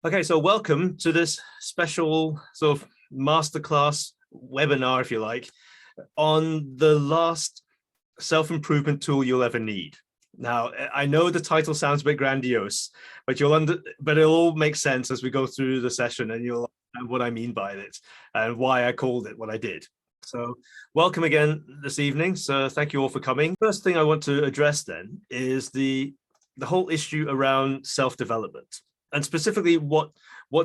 Okay, so welcome to this special sort of masterclass webinar, if you like, on the last self-improvement tool you'll ever need. Now, I know the title sounds a bit grandiose, but it'll all make sense as we go through the session, and you'll understand what I mean by it and why I called it what I did. So welcome again this evening. So thank you all for coming. First thing I want to address then is the whole issue around self-development. And specifically, what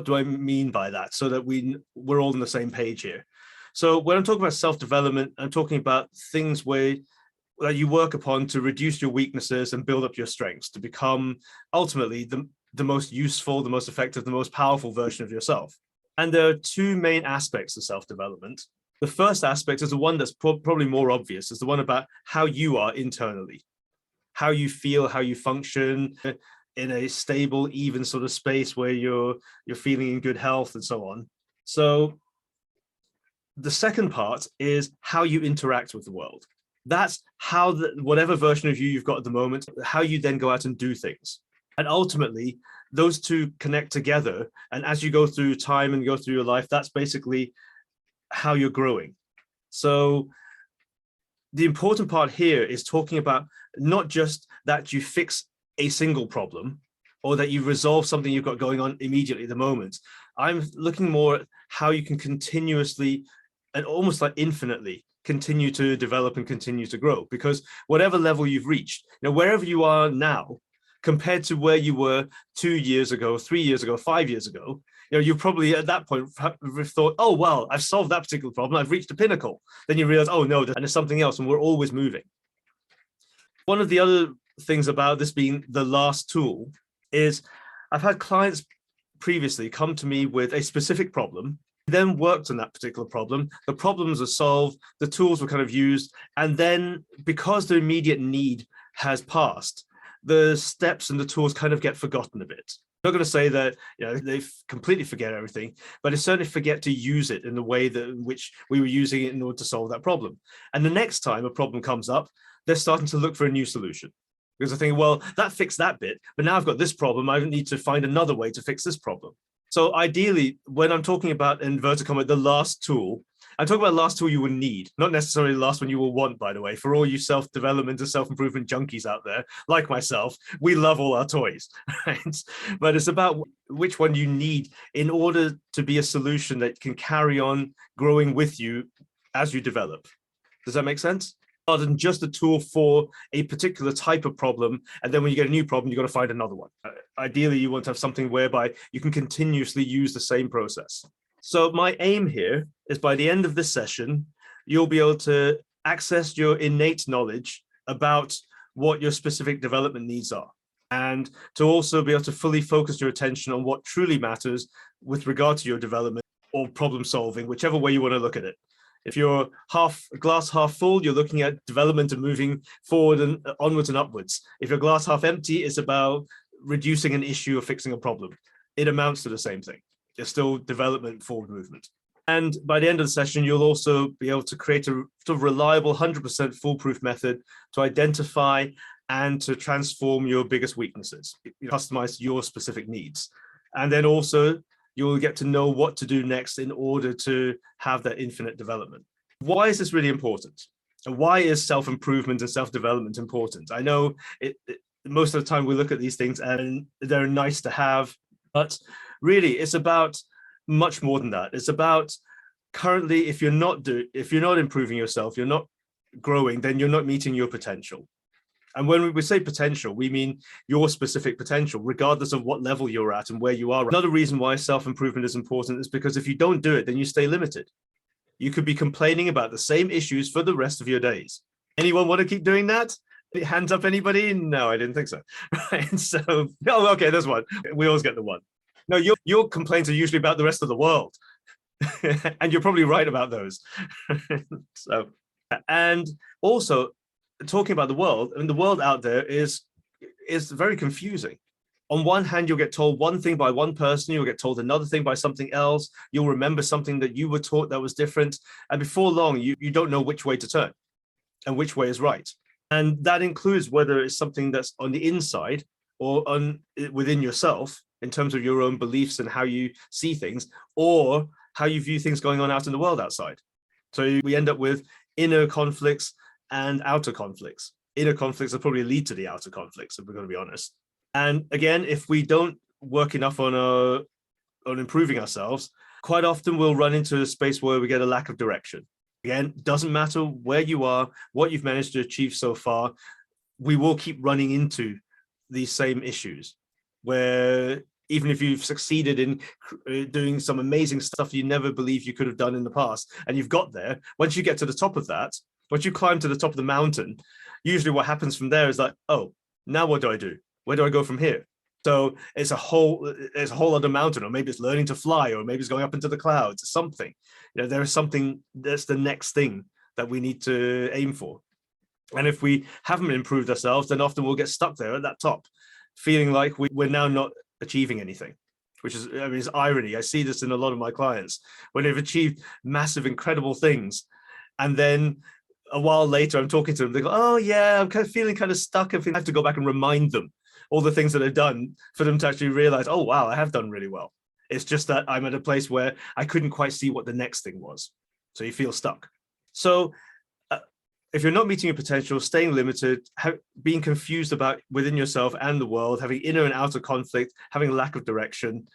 do I mean by that, so that we're all on the same page here? So when I'm talking about self-development, I'm talking about things that you work upon to reduce your weaknesses and build up your strengths to become ultimately the most useful, the most effective, the most powerful version of yourself. And there are two main aspects of self-development. The first aspect is the one that's probably more obvious, is the one about how you are internally, how you feel, how you function in a stable, even sort of space where you're feeling in good health and so on. So the second part is how you interact with the world. That's how whatever version of you've got at the moment, how you then go out and do things. And ultimately, those two connect together. And as you go through time and go through your life, that's basically how you're growing. So the important part here is talking about not just that you fix a single problem or that you resolve something you've got going on immediately at the moment. I'm looking more at how you can continuously and almost like infinitely continue to develop and continue to grow, because whatever level you've reached, wherever you are now compared to where you were 2 years ago, 3 years ago, 5 years ago, you probably at that point have thought, oh, well, I've solved that particular problem. I've reached a pinnacle. Then you realize, oh, no, and there's something else, and we're always moving. One of the other things about this being the last tool is I've had clients previously come to me with a specific problem, then worked on that particular problem. The problems are solved, the tools were kind of used, and then because the immediate need has passed, the steps and the tools kind of get forgotten a bit. I'm not going to say that they completely forget everything, but they certainly forget to use it in the way in which we were using it in order to solve that problem. And the next time a problem comes up, they're starting to look for a new solution. Because I think, well, that fixed that bit, but now I've got this problem. I need to find another way to fix this problem. So ideally, when I'm talking about, in inverted commas, the last tool, I'm talking about the last tool you will need, not necessarily the last one you will want, by the way. For all you self-development and self-improvement junkies out there, like myself, we love all our toys, right? But it's about which one you need in order to be a solution that can carry on growing with you as you develop. Does that make sense? Rather than just a tool for a particular type of problem, and then when you get a new problem, you've got to find another one. Ideally, you want to have something whereby you can continuously use the same process. So my aim here is by the end of this session, you'll be able to access your innate knowledge about what your specific development needs are, and to also be able to fully focus your attention on what truly matters with regard to your development or problem solving, whichever way you want to look at it. If you're glass half full, you're looking at development and moving forward and onwards and upwards. If you're glass half empty, it's about reducing an issue or fixing a problem. It amounts to the same thing. It's still development, forward movement. And by the end of the session, you'll also be able to create a sort of reliable, 100% foolproof method to identify and to transform your biggest weaknesses, customize your specific needs. And then also, you'll get to know what to do next in order to have that infinite development. Why is this really important? And why is self-improvement and self-development important? I know most of the time we look at these things and they're nice to have, but really it's about much more than that. It's about currently, if you're not improving yourself, you're not growing, then you're not meeting your potential. And when we say potential, we mean your specific potential, regardless of what level you're at and where you are. Another reason why self-improvement is important is because if you don't do it, then you stay limited. You could be complaining about the same issues for the rest of your days. Anyone want to keep doing that? Hands up, anybody? No, I didn't think so. Right? So, oh, okay, there's one. We always get the one. No, your complaints are usually about the rest of the world. And you're probably right about those. So, and also, talking about the world, and the world out there is very confusing. On one hand, you'll get told one thing by one person, you'll get told another thing by something else, you'll remember something that you were taught that was different, and before long, you don't know which way to turn and which way is right. And that includes whether it's something that's on the inside or within yourself, in terms of your own beliefs and how you see things, or how you view things going on out in the world outside. So we end up with inner conflicts and outer conflicts. Inner conflicts will probably lead to the outer conflicts, if we're going to be honest. And again, if we don't work enough on improving ourselves, quite often we'll run into a space where we get a lack of direction. Again, doesn't matter where you are, what you've managed to achieve so far, we will keep running into these same issues where even if you've succeeded in doing some amazing stuff you never believed you could have done in the past, and you've got there, once you get to the top of that, once you climb to the top of the mountain, usually what happens from there is like, oh, now what do I do? Where do I go from here? So it's a whole other mountain, or maybe it's learning to fly, or maybe it's going up into the clouds, something. There is something that's the next thing that we need to aim for. And if we haven't improved ourselves, then often we'll get stuck there at that top, feeling like we're now not achieving anything, which is, I mean, it's irony. I see this in a lot of my clients when they've achieved massive, incredible things. And then a while later, I'm talking to them, they go, oh yeah, I'm kind of feeling kind of stuck. I have to go back and remind them all the things that I've done for them to actually realize, oh, wow, I have done really well. It's just that I'm at a place where I couldn't quite see what the next thing was. So you feel stuck. So if you're not meeting your potential, staying limited, being confused about within yourself and the world, having inner and outer conflict, having a lack of direction,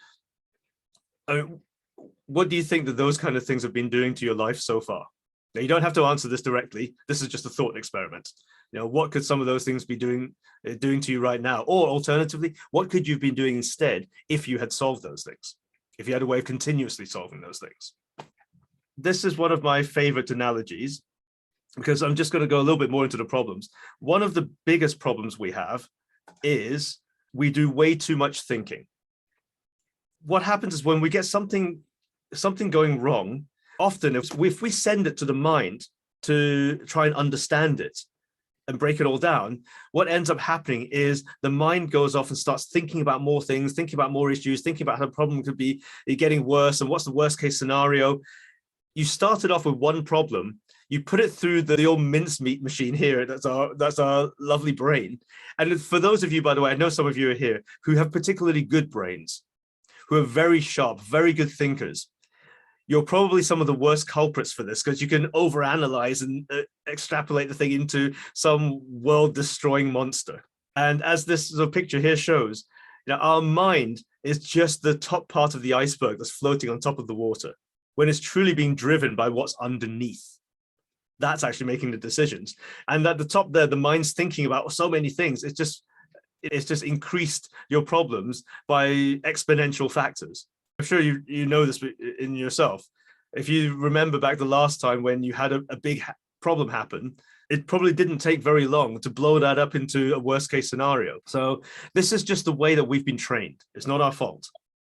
what do you think that those kind of things have been doing to your life so far? Now, you don't have to answer this directly. This is just a thought experiment. What could some of those things be doing to you right now? Or alternatively, what could you have been doing instead if you had solved those things? If you had a way of continuously solving those things? This is one of my favorite analogies, because I'm just going to go a little bit more into the problems. One of the biggest problems we have is we do way too much thinking. What happens is when we get something going wrong, often if we send it to the mind to try and understand it and break it all down, what ends up happening is the mind goes off and starts thinking about more things, thinking about more issues, thinking about how the problem could be getting worse and what's the worst case scenario. You started off with one problem, you put it through the old mincemeat machine here, that's our lovely brain. And for those of you, by the way, I know some of you are here who have particularly good brains, who are very sharp, very good thinkers. You're probably some of the worst culprits for this, because you can overanalyze and extrapolate the thing into some world-destroying monster. And as this picture here shows, our mind is just the top part of the iceberg that's floating on top of the water, when it's truly being driven by what's underneath. That's actually making the decisions. And at the top there, the mind's thinking about so many things. It's just increased your problems by exponential factors. I'm sure you know this in yourself. If you remember back the last time when you had a big problem happen, it probably didn't take very long to blow that up into a worst case scenario. So this is just the way that we've been trained. It's not our fault.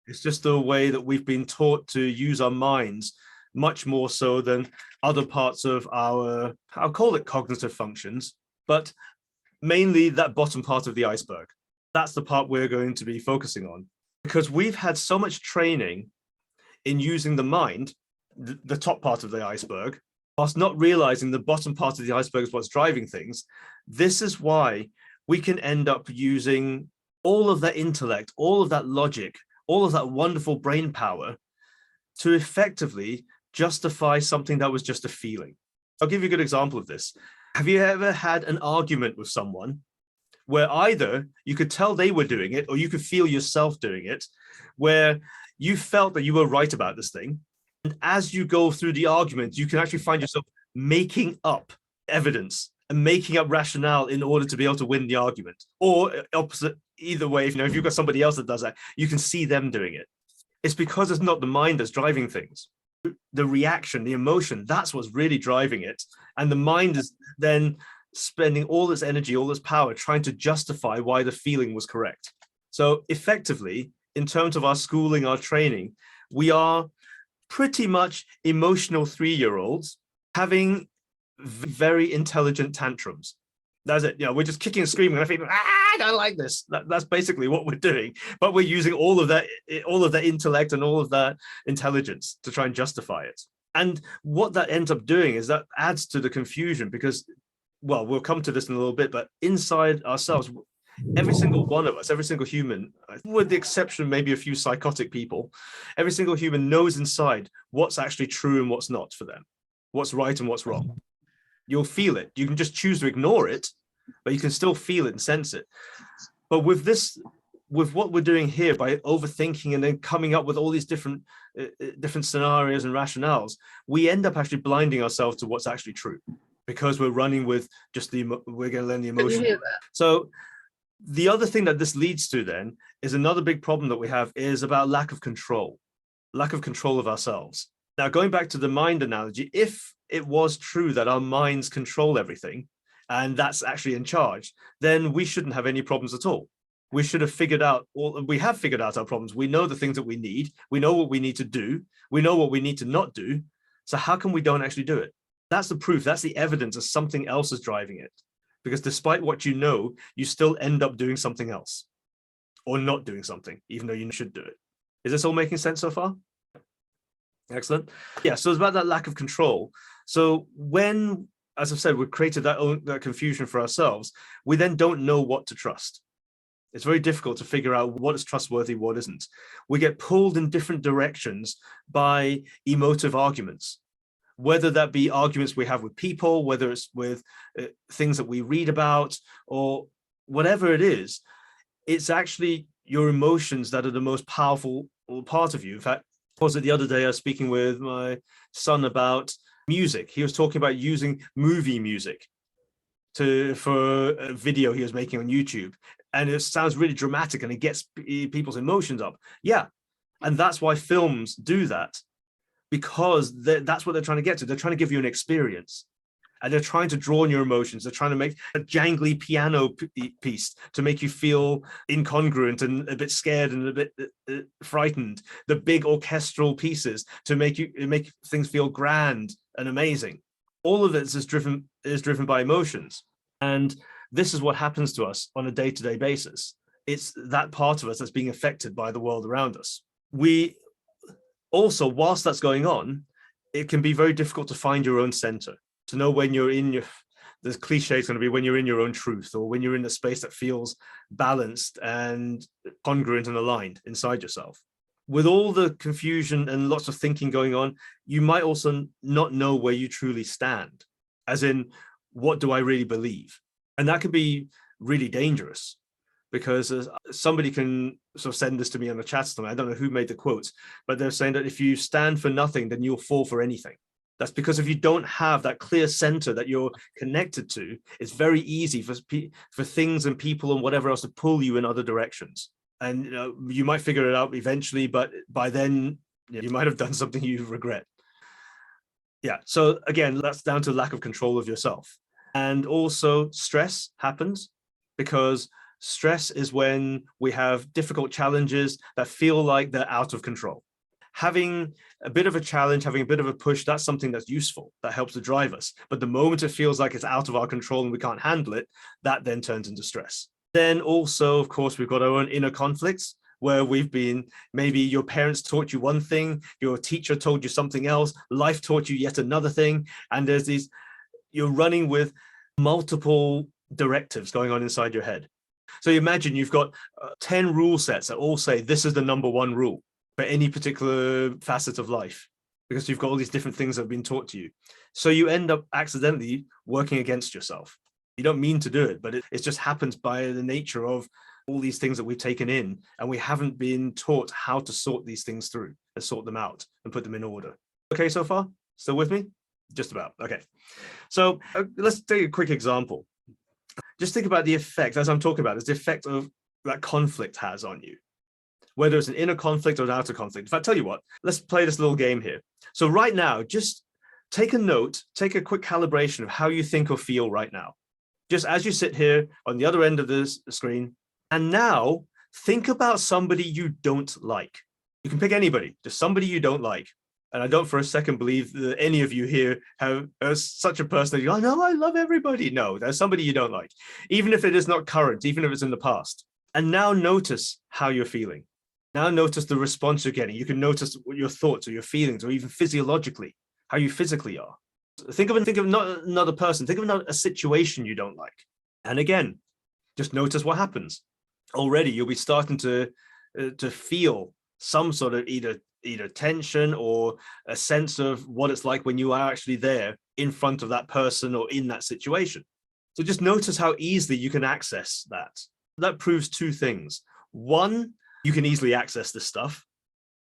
It's just the way that we've been taught to use our minds much more so than other parts of our, I'll call it cognitive functions, but mainly that bottom part of the iceberg. That's the part we're going to be focusing on, because we've had so much training in using the mind, the top part of the iceberg, whilst not realizing the bottom part of the iceberg is what's driving things. This is why we can end up using all of that intellect, all of that logic, all of that wonderful brain power to effectively justify something that was just a feeling. I'll give you a good example of this. Have you ever had an argument with someone where either you could tell they were doing it or you could feel yourself doing it, where you felt that you were right about this thing, and as you go through the argument, you can actually find yourself making up evidence and making up rationale in order to be able to win the argument? Or opposite, either way, if you've got somebody else that does that, you can see them doing it. It's because it's not the mind that's driving things. The reaction, the emotion, that's what's really driving it. And the mind is then spending all its energy, all its power trying to justify why the feeling was correct. So effectively, in terms of our schooling, our training, we are pretty much emotional 3-year-olds having very intelligent tantrums. That's it. We're just kicking and screaming and thinking, I don't like this. That's basically what we're doing. But we're using all of that intellect and all of that intelligence to try and justify it. And what that ends up doing is that adds to the confusion, because, well, we'll come to this in a little bit, but inside ourselves, every single one of us, every single human, with the exception of maybe a few psychotic people, every single human knows inside what's actually true and what's not for them, what's right and what's wrong. You'll feel it. You can just choose to ignore it, but you can still feel it and sense it. But with what we're doing here, by overthinking and then coming up with all these different scenarios and rationales, we end up actually blinding ourselves to what's actually true, because we're running with just we're going to learn the emotion. So the other thing that this leads to then is another big problem that we have is about lack of control of ourselves. Now, going back to the mind analogy, if it was true that our minds control everything and that's actually in charge, then we shouldn't have any problems at all. We should have figured out, we have figured out our problems. We know the things that we need. We know what we need to do. We know what we need to not do. So how come we don't actually do it? That's the proof. That's the evidence that something else is driving it. Because despite what you know, you still end up doing something else or not doing something, even though you should do it. Is this all making sense so far? Excellent. Yeah, so it's about that lack of control. So when, as I've said, we've created that confusion for ourselves, we then don't know what to trust. It's very difficult to figure out what is trustworthy, what isn't. We get pulled in different directions by emotive arguments, whether that be arguments we have with people, whether it's with things that we read about, or whatever it is. It's actually your emotions that are the most powerful part of you. In fact, was it the other day I was speaking with my son about music. He was talking about using movie music for a video he was making on YouTube. And it sounds really dramatic and it gets people's emotions up. Yeah. And that's why films do that, because that's what they're trying to get to. They're trying to give you an experience and they're trying to draw on your emotions. They're trying to make a jangly piano piece to make you feel incongruent and a bit scared and a bit frightened. The big orchestral pieces to make things feel grand and amazing. All of this is driven by emotions. And this is what happens to us on a day-to-day basis. It's that part of us that's being affected by the world around us. We also, whilst that's going on, it can be very difficult to find your own center, to know when you're in the cliche is going to be when you're in your own truth, or when you're in a space that feels balanced and congruent and aligned inside yourself. With all the confusion and lots of thinking going on, you might also not know where you truly stand, as in, what do I really believe? And that can be really dangerous, because somebody can sort of send this to me on a chat somewhere. I don't know who made the quotes, but they're saying that if you stand for nothing, then you'll fall for anything. That's because if you don't have that clear center that you're connected to, it's very easy for things and people and whatever else to pull you in other directions. And you might figure it out eventually, but by then you might have done something you regret. Yeah, so again, that's down to lack of control of yourself. And also stress happens because stress is when we have difficult challenges that feel like they're out of control. Having a bit of a challenge, having a bit of a push, that's something that's useful, that helps to drive us. But the moment it feels like it's out of our control and we can't handle it, that then turns into stress. Then also, of course, we've got our own inner conflicts, where we've been, maybe your parents taught you one thing, your teacher told you something else, life taught you yet another thing. And there's these, you're running with multiple directives going on inside your head. So you imagine you've got 10 rule sets that all say this is the number one rule for any particular facet of life, because you've got all these different things that have been taught to you. So you end up accidentally working against yourself. You don't mean to do it, but it just happens by the nature of all these things that we've taken in, and we haven't been taught how to sort these things through and sort them out and put them in order. Okay, so far? Still with me? Just about. Okay. So let's take a quick example. Just think about the effect, as I'm talking about, is the effect of that conflict has on you, whether it's an inner conflict or an outer conflict. In fact, tell you what, let's play this little game here. So right now, just take a note, take a quick calibration of how you think or feel right now, just as you sit here on the other end of this screen. And now think about somebody you don't like. You can pick anybody, just somebody you don't like. And I don't for a second believe that any of you here have such a person that you go, oh, no, I love everybody. No, there's somebody you don't like, even if it is not current, even if it's in the past. And now notice how you're feeling. Now notice the response you're getting. You can notice your thoughts or your feelings, or even physiologically, how you physically are. Think of not another person. Think of a situation you don't like. And again, Just notice what happens. Already you'll be starting to feel some sort of either tension or a sense of what it's like when you are actually there in front of that person or in that situation. So just notice how easily you can access that. That proves two things. One, you can easily access this stuff,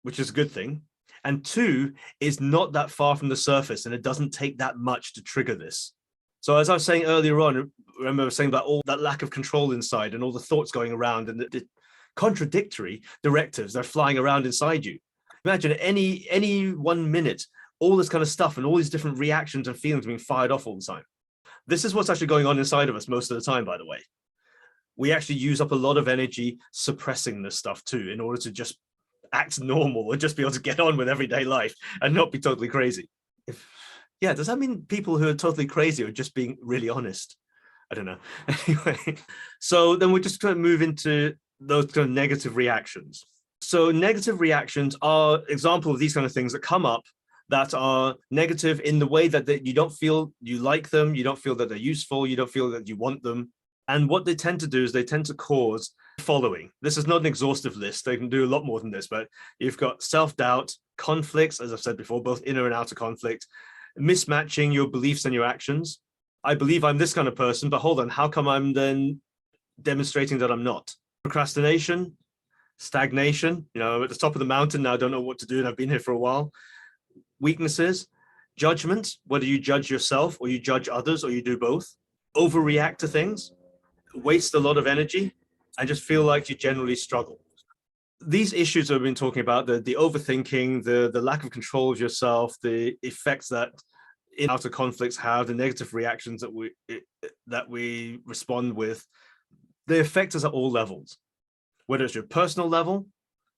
which is a good thing. And two, it's not that far from the surface and it doesn't take that much to trigger this. So as I was saying earlier on, remember I was saying about all that lack of control inside and all the thoughts going around and the contradictory directives that are flying around inside you. Imagine any 1 minute, all this kind of stuff and all these different reactions and feelings being fired off all the time. This is what's actually going on inside of us most of the time, by the way. We actually use up a lot of energy suppressing this stuff too, in order to just act normal or just be able to get on with everyday life and not be totally crazy. Yeah, does that mean people who are totally crazy are just being really honest? I don't know. Anyway, so then we're just going to move into those kind of negative reactions. So negative reactions are example of these kind of things that come up that are negative in the way that you don't feel you like them, you don't feel that they're useful, you don't feel that you want them. And what they tend to do is they tend to cause the following. This is not an exhaustive list. They can do a lot more than this, but you've got self-doubt, conflicts, as I've said before, both inner and outer conflict, mismatching your beliefs and your actions. I believe I'm this kind of person, but hold on, how come I'm then demonstrating that I'm not? Procrastination, stagnation, I'm at the top of the mountain now, I don't know what to do, and I've been here for a while. Weaknesses, judgment, whether you judge yourself or you judge others or you do both. Overreact to things, waste a lot of energy, and just feel like you generally struggle. These issues I've been talking about, the overthinking, the lack of control of yourself, the effects that in outer conflicts have, the negative reactions that we respond with, they affect us at all levels. Whether it's your personal level,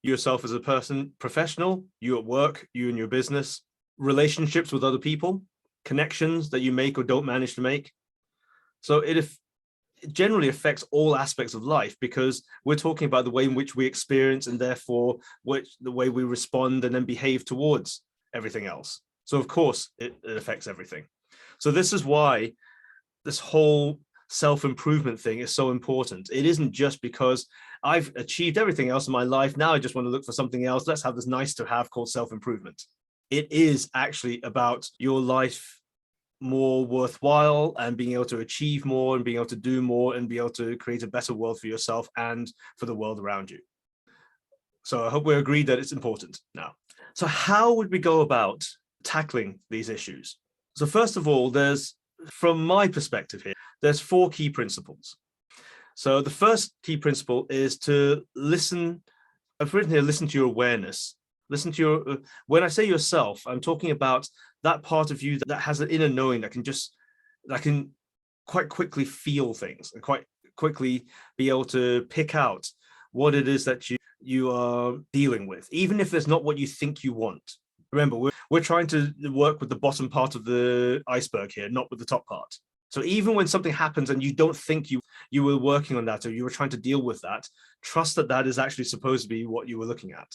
yourself as a person, professional, you at work, you in your business, relationships with other people, connections that you make or don't manage to make. So it generally affects all aspects of life, because we're talking about the way in which we experience and therefore the way we respond and then behave towards everything else. So of course it affects everything. So this is why this whole self-improvement thing is so important. It isn't just because I've achieved everything else in my life, now I just want to look for something else, let's have this nice to have called self-improvement. It is actually about your life more worthwhile and being able to achieve more and being able to do more and be able to create a better world for yourself and for the world around you. So I hope we agree that it's important now. So how would we go about tackling these issues? So first of all, from my perspective here, there's 4 key principles. So the first key principle is to listen. I've written here, listen to your awareness. Listen to your, when I say yourself, I'm talking about that part of you that has an inner knowing that can quite quickly feel things and quite quickly be able to pick out what it is that you are dealing with, even if there's not what you think you want. Remember, we're trying to work with the bottom part of the iceberg here, not with the top part. So even when something happens and you don't think you were working on that or you were trying to deal with that, trust that that is actually supposed to be what you were looking at,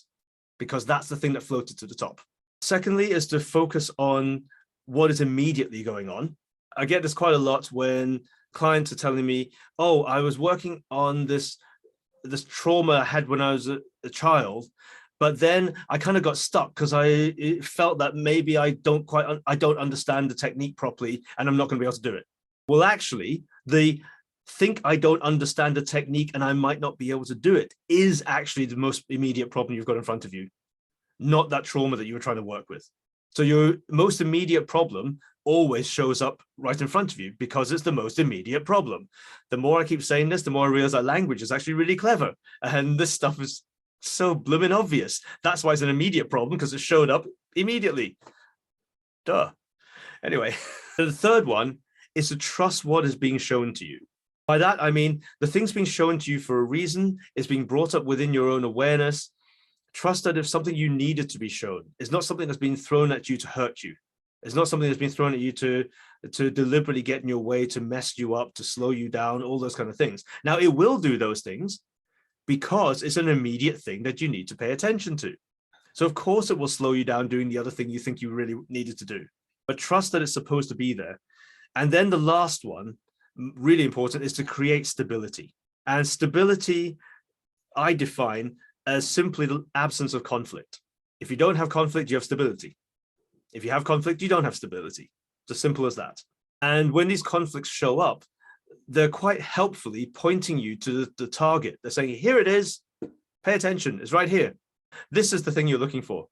because that's the thing that floated to the top. Secondly, is to focus on what is immediately going on. I get this quite a lot when clients are telling me, oh, I was working on this trauma I had when I was a child, but then I kind of got stuck because I felt that maybe I don't understand the technique properly and I'm not going to be able to do it. Well, actually, think I don't understand the technique and I might not be able to do it is actually the most immediate problem you've got in front of you, not that trauma that you were trying to work with. So your most immediate problem always shows up right in front of you because it's the most immediate problem. The more I keep saying this, the more I realize that language is actually really clever. And this stuff is so blooming obvious. That's why it's an immediate problem, because it showed up immediately. Duh. Anyway, the third one is to trust what is being shown to you. By that, I mean, the thing's being shown to you for a reason. It's being brought up within your own awareness. Trust that if something you needed to be shown, it's not something that's been thrown at you to hurt you. It's not something that's been thrown at you to deliberately get in your way, to mess you up, to slow you down, all those kind of things. Now, it will do those things because it's an immediate thing that you need to pay attention to. So of course it will slow you down doing the other thing you think you really needed to do. But trust that it's supposed to be there. And then the last one, really important, is to create stability. And stability, I define as simply the absence of conflict. If you don't have conflict, you have stability. If you have conflict, you don't have stability. It's as simple as that. And when these conflicts show up, they're quite helpfully pointing you to the target. They're saying, here it is, pay attention, it's right here. This is the thing you're looking for.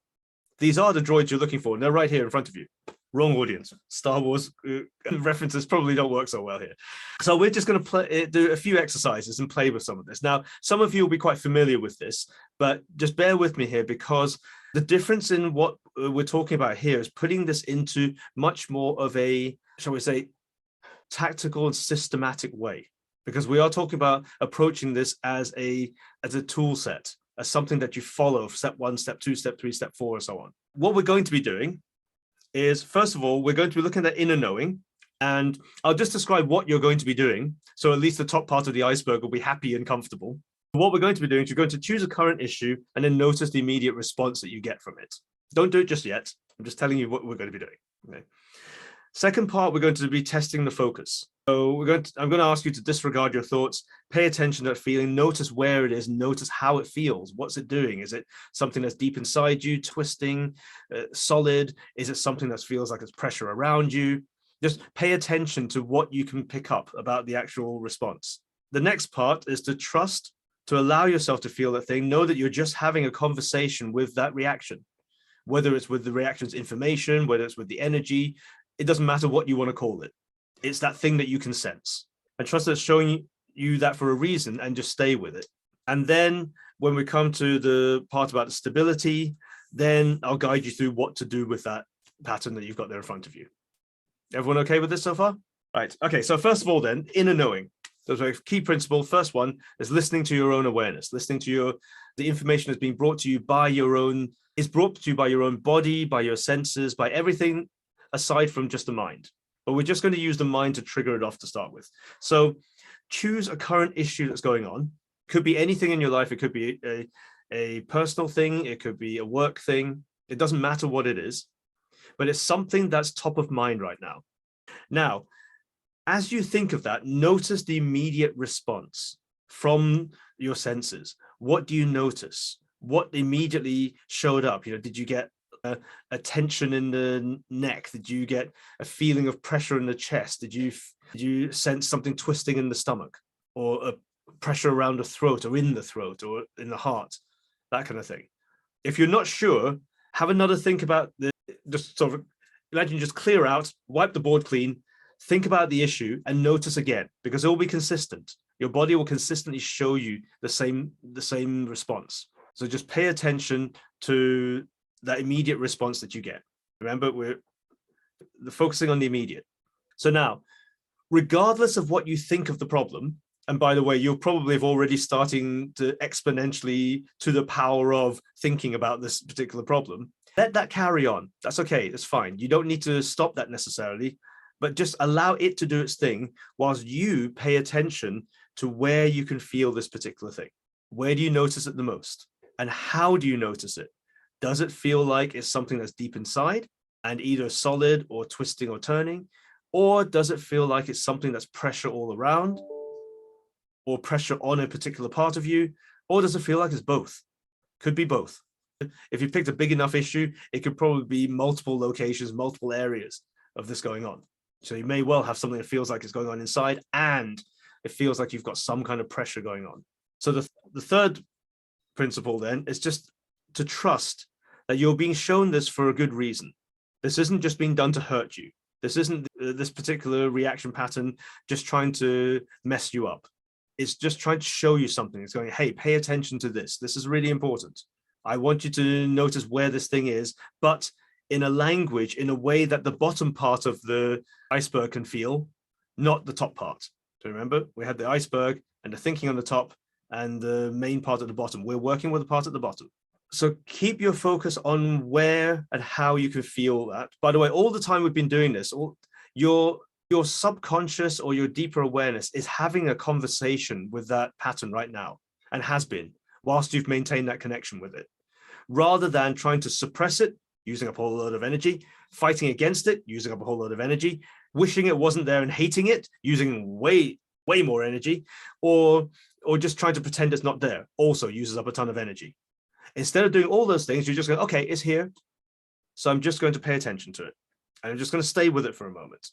These are the droids you're looking for, and they're right here in front of you. Wrong audience. Star Wars references probably don't work so well here. So we're just going to do a few exercises and play with some of this. Now, some of you will be quite familiar with this, but just bear with me here, because the difference in what we're talking about here is putting this into much more of a, shall we say, tactical and systematic way, because we are talking about approaching this as a tool set, as something that you follow, step 1, step 2, step 3, step 4, and so on. What we're going to be doing is, first of all, we're going to be looking at inner knowing, and I'll just describe what you're going to be doing, so at least the top part of the iceberg will be happy and comfortable. What we're going to be doing is you're going to choose a current issue and then notice the immediate response that you get from it. Don't do it just yet. I'm just telling you what we're going to be doing. Okay. Second part, we're going to be testing the focus. So I'm going to ask you to disregard your thoughts, pay attention to that feeling, notice where it is, notice how it feels. What's it doing? Is it something that's deep inside you, twisting, solid? Is it something that feels like it's pressure around you? Just pay attention to what you can pick up about the actual response. The next part is to trust, to allow yourself to feel that thing. Know that you're just having a conversation with that reaction, whether it's with the reaction's information, whether it's with the energy. It doesn't matter what you want to call it. It's that thing that you can sense. And trust that it's showing you that for a reason, and just stay with it. And then when we come to the part about the stability, then I'll guide you through what to do with that pattern that you've got there in front of you. Everyone okay with this so far? Right. Okay. So first of all, then, inner knowing. So a key principle. First one is listening to your own awareness, listening to the information that's being brought to you by your own, is brought to you by your own body, by your senses, by everything aside from just the mind. But we're just going to use the mind to trigger it off to start with. So choose a current issue that's going on. Could be anything in your life. It could be a personal thing. It could be a work thing. It doesn't matter what it is, but it's something that's top of mind right now. Now, as you think of that, notice the immediate response from your senses. What do you notice? What immediately showed up? Did you get a tension in the neck? Did you get a feeling of pressure in the chest? Did you sense something twisting in the stomach, or a pressure around the throat, or in the throat, or in the heart? That kind of thing. If you're not sure, have another think about just sort of imagine, just clear out, wipe the board clean, think about the issue, and notice again, because it will be consistent. Your body will consistently show you the same response. So just pay attention to that immediate response that you get. Remember, we're focusing on the immediate. So now, regardless of what you think of the problem, and by the way, you're probably already starting to exponentially to the power of thinking about this particular problem, let that carry on. That's okay, that's fine. You don't need to stop that necessarily, but just allow it to do its thing whilst you pay attention to where you can feel this particular thing. Where do you notice it the most? And how do you notice it? Does it feel like it's something that's deep inside and either solid or twisting or turning? Or does it feel like it's something that's pressure all around, or pressure on a particular part of you? Or does it feel like it's both? Could be both. If you picked a big enough issue, it could probably be multiple locations, multiple areas of this going on. So you may well have something that feels like it's going on inside, and it feels like you've got some kind of pressure going on. So the third principle then is just to trust that you're being shown this for a good reason. This isn't just being done to hurt you. This isn't this particular reaction pattern just trying to mess you up. It's just trying to show you something. It's going, hey, pay attention to this. This is really important. I want you to notice where this thing is, but in a language, in a way that the bottom part of the iceberg can feel, not the top part. So remember, we had the iceberg and the thinking on the top and the main part at the bottom. We're working with the part at the bottom. So keep your focus on where and how you can feel that. By the way, all the time we've been doing this, your subconscious or your deeper awareness is having a conversation with that pattern right now, and has been, whilst you've maintained that connection with it, rather than trying to suppress it, using up a whole load of energy, fighting against it, using up a whole load of energy, wishing it wasn't there and hating it, using way more energy, or or just trying to pretend it's not there also uses up a ton of energy. Instead of doing all those things, you're just going, okay, it's here. So I'm just going to pay attention to it. And I'm just going to stay with it for a moment.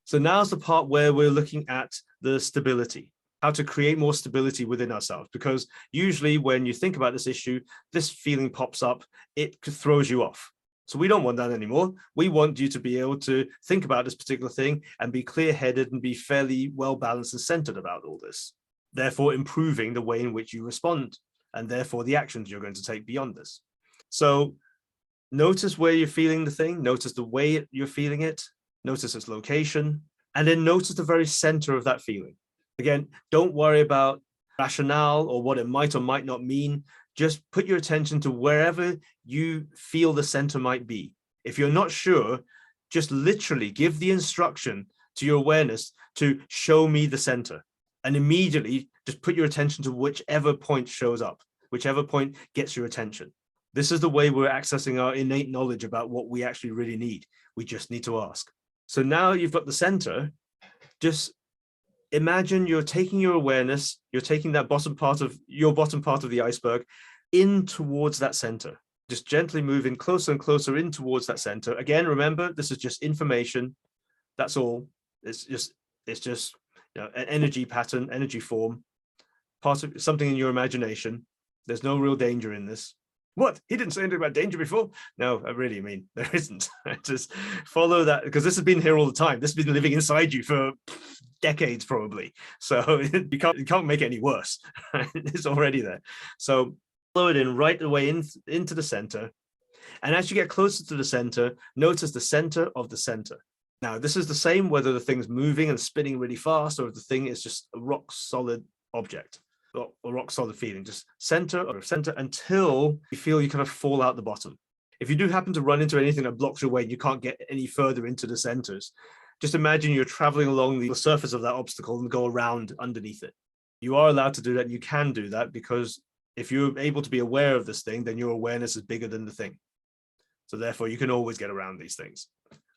So now's the part where we're looking at the stability, how to create more stability within ourselves. Because usually when you think about this issue, this feeling pops up, it throws you off. So we don't want that anymore. We want you to be able to think about this particular thing and be clear-headed and be fairly well-balanced and centered about all this, therefore improving the way in which you respond and therefore the actions you're going to take beyond this. So notice where you're feeling the thing, notice the way you're feeling it, notice its location, and then notice the very center of that feeling. Again, don't worry about rationale or what it might or might not mean. Just put your attention to wherever you feel the center might be. If you're not sure, just literally give the instruction to your awareness to show me the center, and immediately just put your attention to whichever point shows up, whichever point gets your attention. This is the way we're accessing our innate knowledge about what we actually really need. We just need to ask. So now you've got the center, just imagine you're taking your awareness, you're taking that bottom part of the iceberg in towards that center. Just gently moving closer and closer in towards that center. Again, remember, this is just information. That's all. It's just an energy pattern, energy form, part of something in your imagination. There's no real danger in this. What? He didn't say anything about danger before? No, I really mean, there isn't. Just follow that, because this has been here all the time. This has been living inside you for decades, probably. So you can't make it any worse. It's already there. So follow it in right away into the center. And as you get closer to the center, notice the center of the center. Now, this is the same whether the thing's moving and spinning really fast or if the thing is just a rock solid object. Or rock solid feeling, just center until you feel you kind of fall out the bottom. If you do happen to run into anything that blocks your way and you can't get any further into the centers, just imagine you're traveling along the surface of that obstacle and go around underneath it. You are allowed to do that. And you can do that because if you're able to be aware of this thing, then your awareness is bigger than the thing. So therefore, you can always get around these things.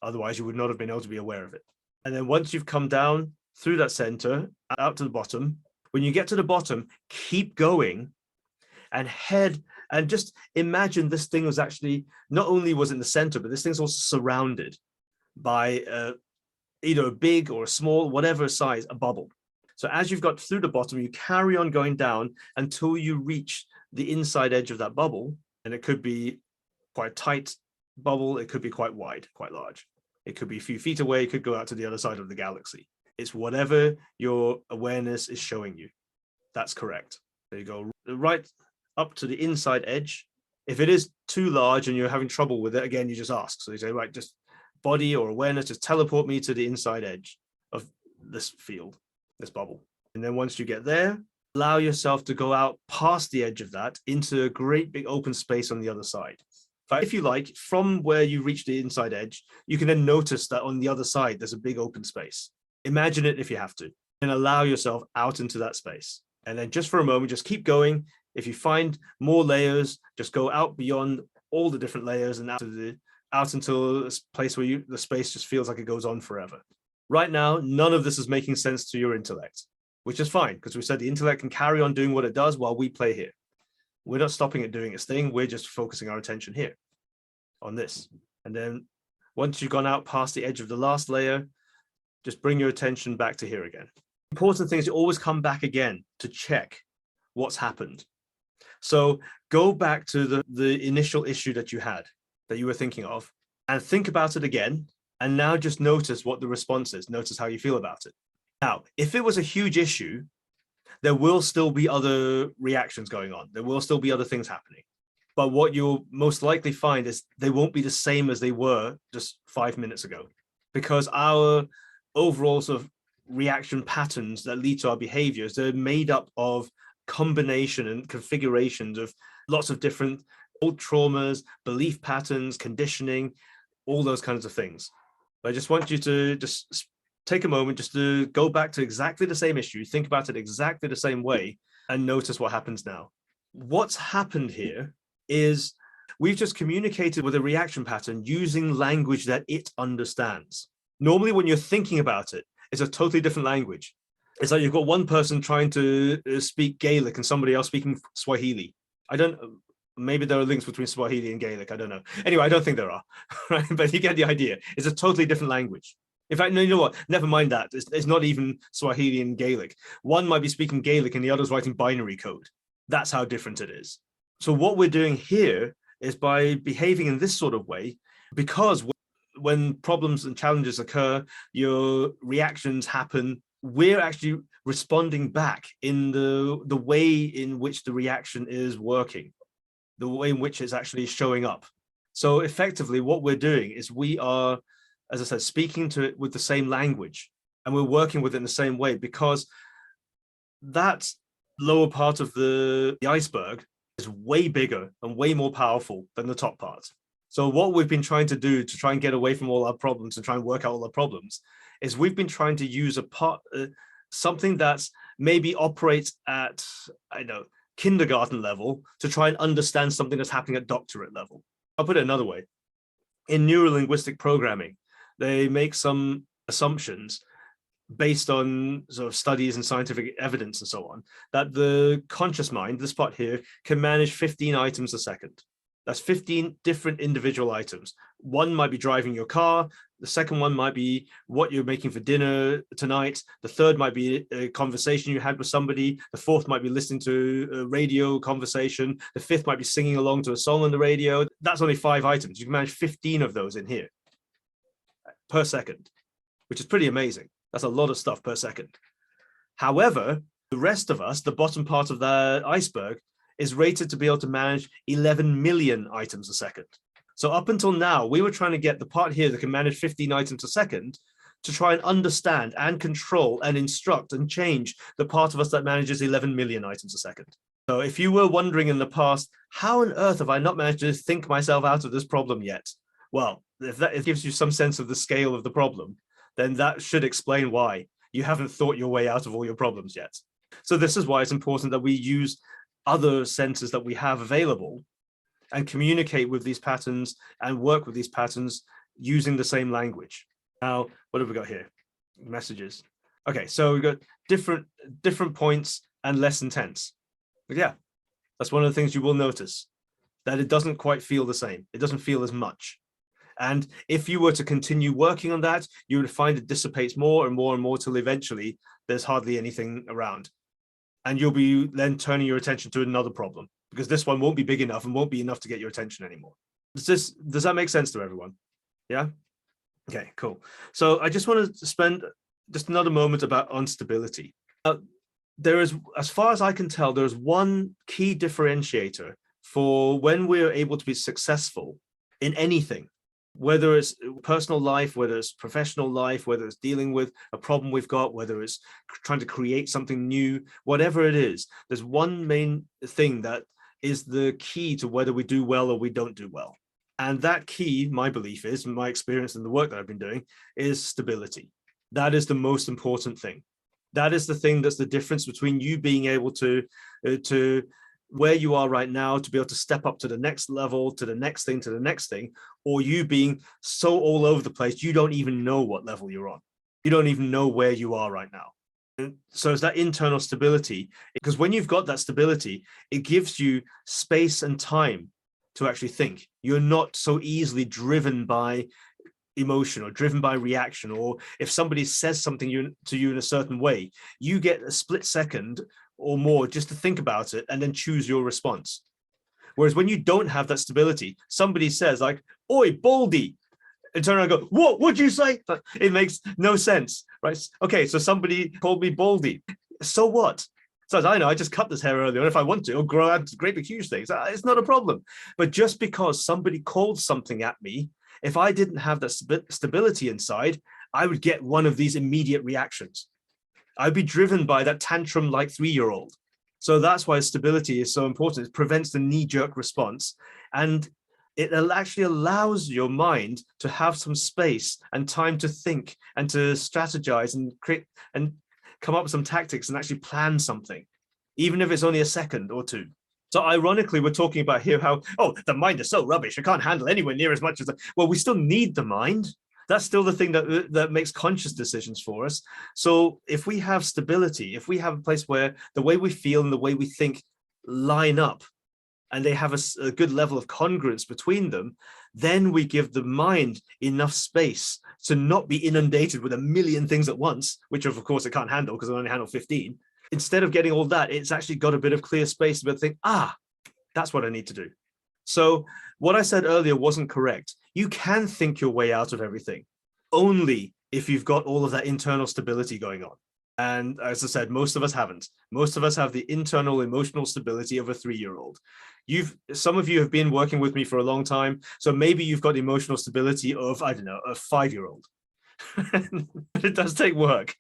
Otherwise, you would not have been able to be aware of it. And then once you've come down through that center, out to the bottom, when you get to the bottom, keep going and head and just imagine this thing was actually, not only was in the center, but this thing's also surrounded by either a big or a small, whatever size, a bubble. So as you've got through the bottom, you carry on going down until you reach the inside edge of that bubble. And it could be quite a tight bubble. It could be quite wide, quite large. It could be a few feet away. It could go out to the other side of the galaxy. It's whatever your awareness is showing you. That's correct. There you go, right up to the inside edge. If it is too large and you're having trouble with it, again, you just ask. So you say, right, just body or awareness, just teleport me to the inside edge of this field, this bubble. And then once you get there, allow yourself to go out past the edge of that into a great big open space on the other side. But if you like, from where you reach the inside edge, you can then notice that on the other side, there's a big open space. Imagine it if you have to, and allow yourself out into that space. And then just for a moment, just keep going. If you find more layers, just go out beyond all the different layers and out until this place where the space just feels like it goes on forever. Right now, none of this is making sense to your intellect, which is fine, because we said the intellect can carry on doing what it does while we play here. We're not stopping it doing its thing. We're just focusing our attention here on this. And then once you've gone out past the edge of the last layer, just bring your attention back to here again. Important thing is to always come back again to check what's happened. So go back to the initial issue that you had, that you were thinking of, and think about it again. And now just notice what the response is. Notice how you feel about it. Now, if it was a huge issue, there will still be other reactions going on. There will still be other things happening. But what you'll most likely find is they won't be the same as they were just 5 minutes ago, because our overall sort of reaction patterns that lead to our behaviors, they're made up of combination and configurations of lots of different old traumas, belief patterns, conditioning, all those kinds of things. But I just want you to just take a moment just to go back to exactly the same issue, think about it exactly the same way, and notice what happens now. What's happened here is we've just communicated with a reaction pattern using language that it understands. Normally, when you're thinking about it, it's a totally different language. It's like you've got one person trying to speak Gaelic and somebody else speaking Swahili. I don't, maybe there are links between Swahili and Gaelic. I don't know. Anyway, I don't think there are, right? But you get the idea. It's a totally different language. In fact, no, you know what? Never mind that. It's not even Swahili and Gaelic. One might be speaking Gaelic and the other's writing binary code. That's how different it is. So what we're doing here is by behaving in this sort of way, because when problems and challenges occur, your reactions happen, we're actually responding back in the way in which the reaction is working, the way in which it's actually showing up. So effectively, what we're doing is we are, as I said, speaking to it with the same language, and we're working with it in the same way, because that lower part of the iceberg is way bigger and way more powerful than the top part. So what we've been trying to do to try and get away from all our problems and try and work out all our problems is we've been trying to use something that's maybe operates at, I know, kindergarten level to try and understand something that's happening at doctorate level. I'll put it another way. In neurolinguistic programming, they make some assumptions based on sort of studies and scientific evidence and so on, that the conscious mind, this part here, can manage 15 items a second. That's 15 different individual items. One might be driving your car. The second one might be what you're making for dinner tonight. The third might be a conversation you had with somebody. The fourth might be listening to a radio conversation. The fifth might be singing along to a song on the radio. That's only 5 items. You can manage 15 of those in here per second, which is pretty amazing. That's a lot of stuff per second. However, the rest of us, the bottom part of the iceberg, is rated to be able to manage 11 million items a second. So up until now, we were trying to get the part here that can manage 15 items a second to try and understand and control and instruct and change the part of us that manages 11 million items a second. So if you were wondering in the past, how on earth have I not managed to think myself out of this problem yet? Well, if it gives you some sense of the scale of the problem, then that should explain why you haven't thought your way out of all your problems yet. So this is why it's important that we use other senses that we have available and communicate with these patterns and work with these patterns using the same language. Now, what have we got here? Messages. Okay, so we've got different points and less intense. But yeah, that's one of the things you will notice, that it doesn't quite feel the same. It doesn't feel as much. And if you were to continue working on that, you would find it dissipates more and more and more till eventually there's hardly anything around. And you'll be then turning your attention to another problem, because this one won't be big enough and won't be enough to get your attention anymore. Does that make sense to everyone? Yeah? Okay, cool. So I just want to spend just another moment about instability. There is, as far as I can tell, there's one key differentiator for when we're able to be successful in anything, whether it's personal life, whether it's professional life, whether it's dealing with a problem we've got, whether it's trying to create something new, whatever it is, there's one main thing that is the key to whether we do well or we don't do well. And that key, my belief is, my experience and the work that I've been doing, is stability. That is the most important thing. That is the thing that's the difference between you being able to where you are right now, to be able to step up to the next level, to the next thing, to the next thing, or you being so all over the place, you don't even know what level you're on. You don't even know where you are right now. And so it's that internal stability, because when you've got that stability, it gives you space and time to actually think. You're not so easily driven by emotion or driven by reaction, or if somebody says something to you in a certain way, you get a split second or more just to think about it and then choose your response. Whereas when you don't have that stability, somebody says like, "Oi, Baldy," and turn around and go, "What would you say?" It makes no sense, right? Okay, so somebody called me Baldy. So what? So I know I just cut this hair earlier, and if I want to, I'll grow out great big huge things. It's not a problem. But just because somebody called something at me, if I didn't have that stability inside, I would get one of these immediate reactions. I'd be driven by that tantrum like 3-year-old. So that's why stability is so important. It prevents the knee-jerk response, and it actually allows your mind to have some space and time to think and to strategize and create and come up with some tactics and actually plan something, even if it's only a second or two. So ironically, we're talking about here how, oh, the mind is so rubbish, I can't handle anywhere near as much as well, we still need the mind, That's still the thing that makes conscious decisions for us. So if we have stability, if we have a place where the way we feel and the way we think line up, and they have a good level of congruence between them, then we give the mind enough space to not be inundated with a million things at once, which of course it can't handle because it only handle 15. Instead of getting all that, it's actually got a bit of clear space to be able to think, that's what I need to do. So what I said earlier wasn't correct. You can think your way out of everything, only if you've got all of that internal stability going on. And as I said, most of us haven't. Most of us have the internal emotional stability of a 3-year-old. Some of you have been working with me for a long time, so maybe you've got emotional stability of, I don't know, a 5-year-old. But it does take work.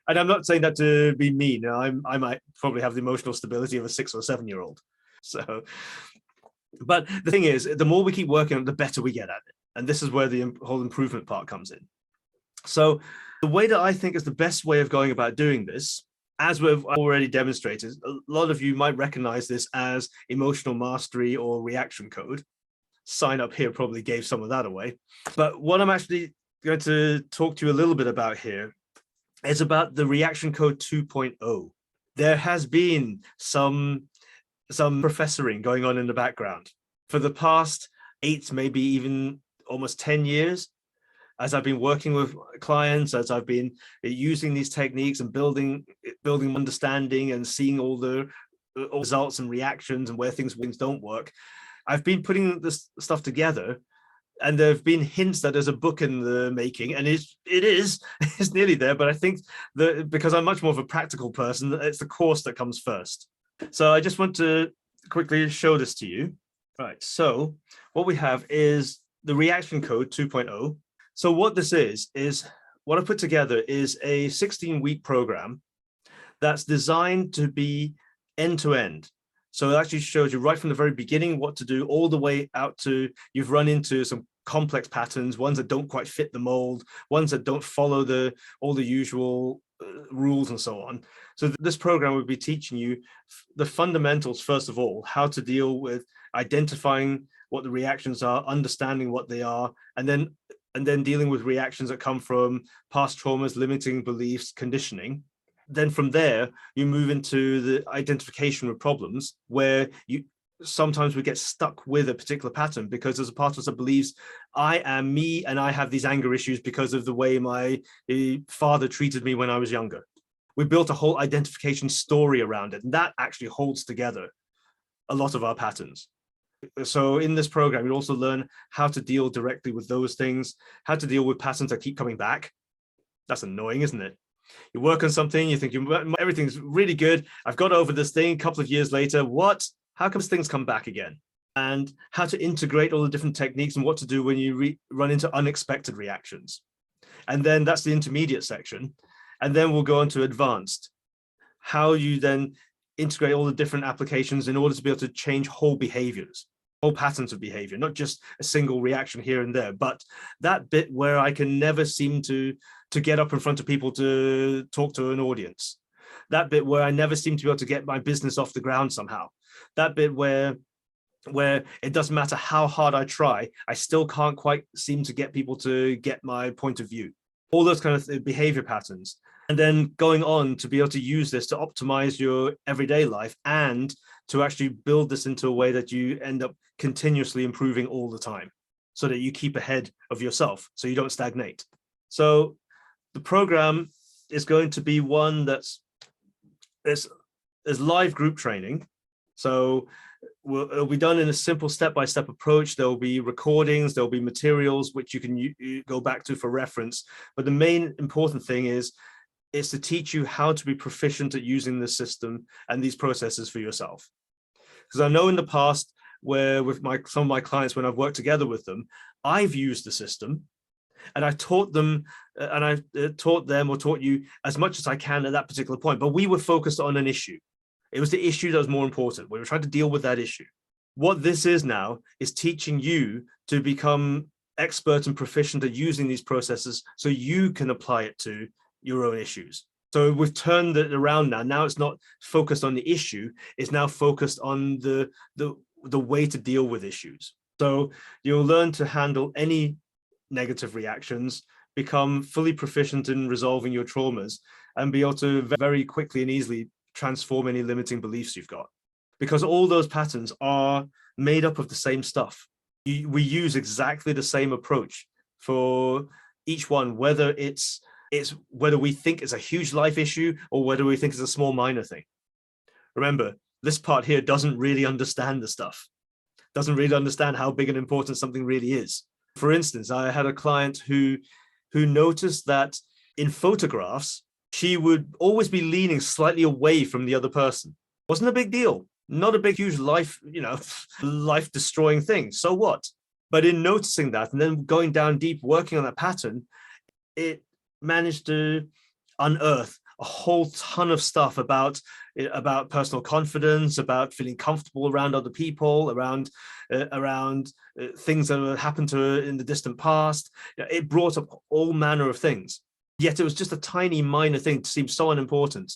And I'm not saying that to be mean. I might probably have the emotional stability of a 6 or 7-year-old. So, but the thing is, the more we keep working on it, the better we get at it. And this is where the whole improvement part comes in. So the way that I think is the best way of going about doing this, as we've already demonstrated, a lot of you might recognize this as emotional mastery or reaction code. Sign up here probably gave some of that away. But what I'm actually going to talk to you a little bit about here is about the reaction code 2.0. There has been some professoring going on in the background for the past 8, maybe even almost 10 years. As I've been working with clients, as I've been using these techniques and building understanding and seeing all the results and reactions and where things don't work, I've been putting this stuff together, and there have been hints that there's a book in the making, and it's nearly there. But I think that because I'm much more of a practical person, it's the course that comes first. So I just want to quickly show this to you. Right. So what we have is the reaction code 2.0. So what this is what I put together is a 16-week program that's designed to be end-to-end. So it actually shows you right from the very beginning what to do, all the way out to you've run into some complex patterns, ones that don't quite fit the mold, ones that don't follow all the usual rules and so on. So this program would be teaching you the fundamentals, first of all, how to deal with identifying what the reactions are, understanding what they are, and then dealing with reactions that come from past traumas, limiting beliefs, conditioning. Then from there, you move into the identification of problems, where sometimes we get stuck with a particular pattern because there's a part of us that believes I am me and I have these anger issues because of the way my father treated me when I was younger. We built a whole identification story around it, and that actually holds together a lot of our patterns. So in this program, you also learn how to deal directly with those things, how to deal with patterns that keep coming back. That's annoying, isn't it? You work on something, you think everything's really good. I've got over this thing. A couple of years later, what? How come things come back again? And how to integrate all the different techniques and what to do when you run into unexpected reactions. And then that's the intermediate section. And then we'll go on to advanced. How you then integrate all the different applications in order to be able to change whole behaviors, whole patterns of behavior, not just a single reaction here and there, but that bit where I can never seem to get up in front of people to talk to an audience, that bit where I never seem to be able to get my business off the ground somehow, that bit where it doesn't matter how hard I try, I still can't quite seem to get people to get my point of view, all those kind of behavior patterns. And then going on to be able to use this to optimize your everyday life and to actually build this into a way that you end up continuously improving all the time so that you keep ahead of yourself, so you don't stagnate. So the program is going to be one that's live group training. So it'll be done in a simple step-by-step approach. There'll be recordings, there'll be materials which you can go back to for reference. But the main important thing is to teach you how to be proficient at using the system and these processes for yourself. Because I know in the past, where with some of my clients, when I've worked together with them, I've used the system and I taught them and I taught them or taught you as much as I can at that particular point. But we were focused on an issue. It was the issue that was more important. We were trying to deal with that issue. What this is now is teaching you to become expert and proficient at using these processes so you can apply it to your own issues. So we've turned it around now. Now it's not focused on the issue. It's now focused on the way to deal with issues. So you'll learn to handle any negative reactions, become fully proficient in resolving your traumas, and be able to very quickly and easily transform any limiting beliefs you've got. Because all those patterns are made up of the same stuff. We use exactly the same approach for each one, whether it's whether we think it's a huge life issue or whether we think it's a small minor thing. Remember, this part here doesn't really understand the stuff, doesn't really understand how big and important something really is. For instance, I had a client who noticed that in photographs, she would always be leaning slightly away from the other person. Wasn't a big deal. Not a big, huge life, life destroying thing. So what? But in noticing that and then going down deep, working on that pattern, it managed to unearth a whole ton of stuff about personal confidence, about feeling comfortable around other people, around things that had happened to her in the distant past. It brought up all manner of things. Yet it was just a tiny minor thing to seem so unimportant.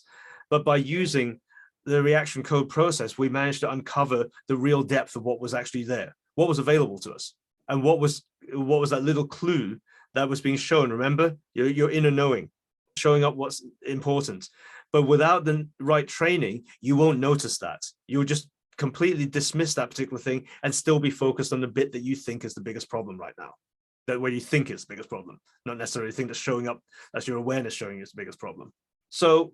But by using the reaction code process, we managed to uncover the real depth of what was actually there, what was available to us, and what was that little clue that was being shown. Remember, your inner knowing, showing up what's important. But without the right training, you won't notice that. You'll just completely dismiss that particular thing and still be focused on the bit that you think is the biggest problem right now. That where you think is the biggest problem, not necessarily the thing that's showing up, that's your awareness showing you is the biggest problem. So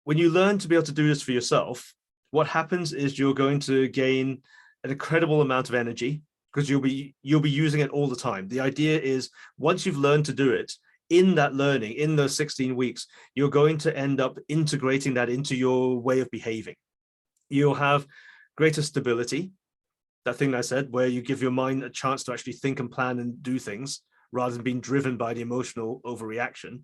when you learn to be able to do this for yourself, what happens is you're going to gain an incredible amount of energy because you'll be using it all the time. The idea is once you've learned to do it, in that learning, in those 16 weeks, you're going to end up integrating that into your way of behaving. You'll have greater stability, that thing I said, where you give your mind a chance to actually think and plan and do things rather than being driven by the emotional overreaction.